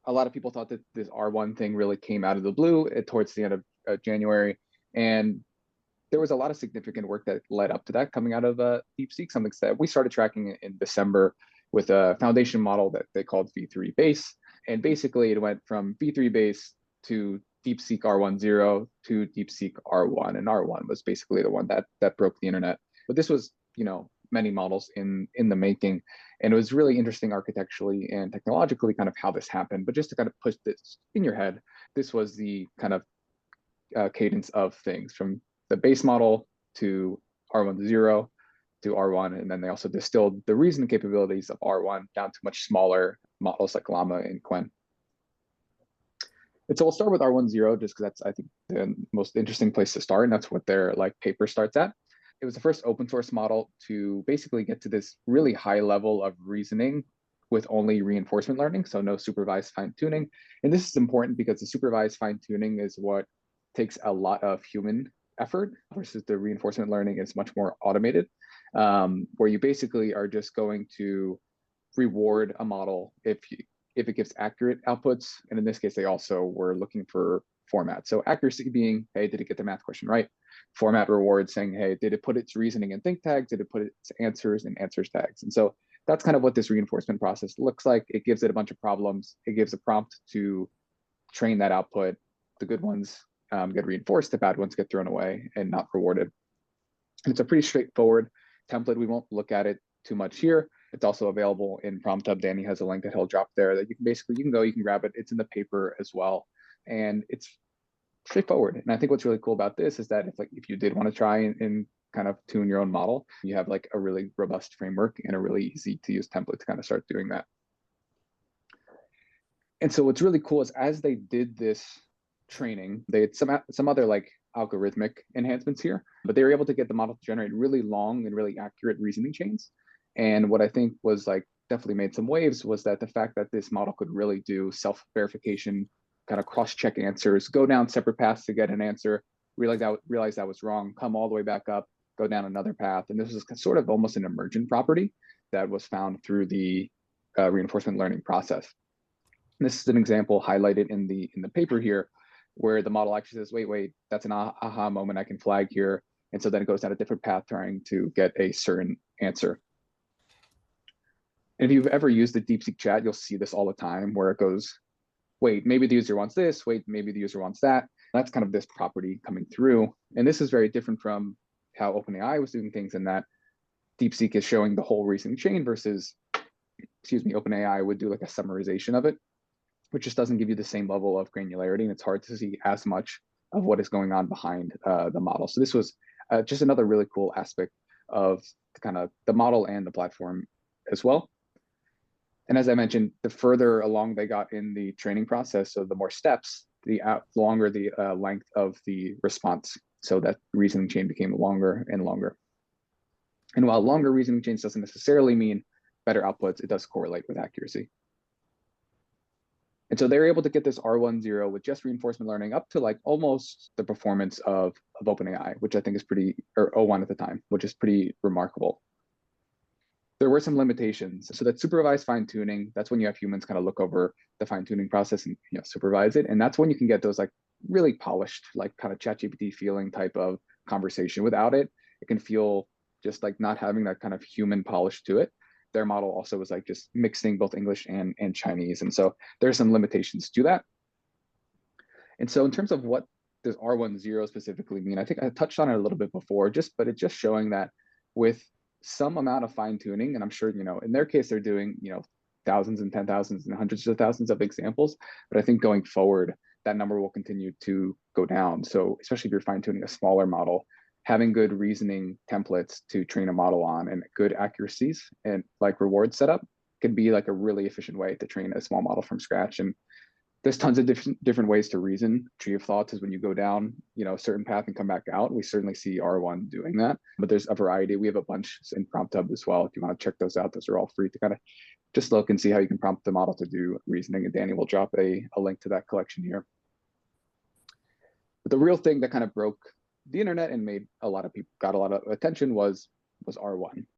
a lot of people thought that this R1 thing really came out of the blue towards the end of January. And there was a lot of significant work that led up to that coming out of DeepSeek, something that we started tracking in December with a foundation model that they called V3 base. And basically it went from V3 base to DeepSeek R1-Zero to DeepSeek R1. And R1 was basically the one that broke the internet. But this was, many models in the making. And it was really interesting architecturally and technologically kind of how this happened. But just to kind of push this in your head, this was the kind of cadence of things from the base model to R1-Zero to R1. And then they also distilled the reasoning capabilities of R1 down to much smaller models like Llama and Qwen. And so we'll start with R1-Zero just because that's, I think, the most interesting place to start. And that's what their paper starts at. It was the first open source model to basically get to this really high level of reasoning with only reinforcement learning, so no supervised fine tuning. And this is important because the supervised fine tuning is what takes a lot of human effort versus the reinforcement learning is much more automated, where you basically are just going to reward a model if it gives accurate outputs. And in this case, they also were looking for format. So accuracy being, hey, did it get the math question right? Format reward saying, hey, did it put its reasoning in think tags? Did it put its answers in answers tags? And so that's kind of what this reinforcement process looks like. It gives it a bunch of problems. It gives a prompt to train that output. The good ones get reinforced, the bad ones get thrown away and not rewarded. And it's a pretty straightforward template. We won't look at it too much here. It's also available in PromptHub. Danny has a link that he'll drop there that you can grab it. It's in the paper as well. And it's straightforward. And I think what's really cool about this is that if you did want to try and kind of tune your own model, you have a really robust framework and a really easy to use template to kind of start doing that. And so what's really cool is as they did this training, they had some other algorithmic enhancements here, but they were able to get the model to generate really long and really accurate reasoning chains. And what I think was definitely made some waves was that the fact that this model could really do self-verification, kind of cross-check answers, go down separate paths to get an answer, realize that was wrong, come all the way back up, go down another path. And this is sort of almost an emergent property that was found through the reinforcement learning process. And this is an example highlighted in the paper here, where the model actually says, wait, that's an aha moment I can flag here. And so then it goes down a different path trying to get a certain answer. And if you've ever used the DeepSeek chat, you'll see this all the time where it goes, wait, maybe the user wants this, wait, maybe the user wants that. That's kind of this property coming through. And this is very different from how OpenAI was doing things in that DeepSeek is showing the whole reasoning chain versus, OpenAI would do a summarization of it, which just doesn't give you the same level of granularity. And it's hard to see as much of what is going on behind the model. So this was just another really cool aspect of kind of the model and the platform as well. And as I mentioned, the further along they got in the training process, so the more steps, the longer the length of the response. So that reasoning chain became longer and longer. And while longer reasoning chains doesn't necessarily mean better outputs, it does correlate with accuracy. And so they're able to get this R1-Zero with just reinforcement learning up to almost the performance of OpenAI, which I think is or O1 at the time, which is pretty remarkable. There were some limitations. So that supervised fine tuning, that's when you have humans kind of look over the fine tuning process and supervise it. And that's when you can get those really polished, kind of ChatGPT feeling type of conversation. Without it, it can feel just not having that kind of human polish to it. Their model also was just mixing both English and Chinese. And so there's some limitations to that. And so in terms of what does R1-Zero specifically mean, I think I touched on it a little bit before, but it's just showing that with some amount of fine tuning, and I'm sure, in their case, they're doing, thousands and 10,000s and hundreds of thousands of examples. But I think going forward, that number will continue to go down. So especially if you're fine tuning a smaller model, having good reasoning templates to train a model on and good accuracies and reward setup can be a really efficient way to train a small model from scratch. And there's tons of different ways to reason. Tree of thoughts is when you go down, a certain path and come back out. We certainly see R1 doing that, but there's a variety. We have a bunch in PromptHub as well. If you want to check those out, those are all free to kind of just look and see how you can prompt the model to do reasoning. And Danny will drop a link to that collection here. But the real thing that kind of broke the internet and made a lot of people got a lot of attention was R1.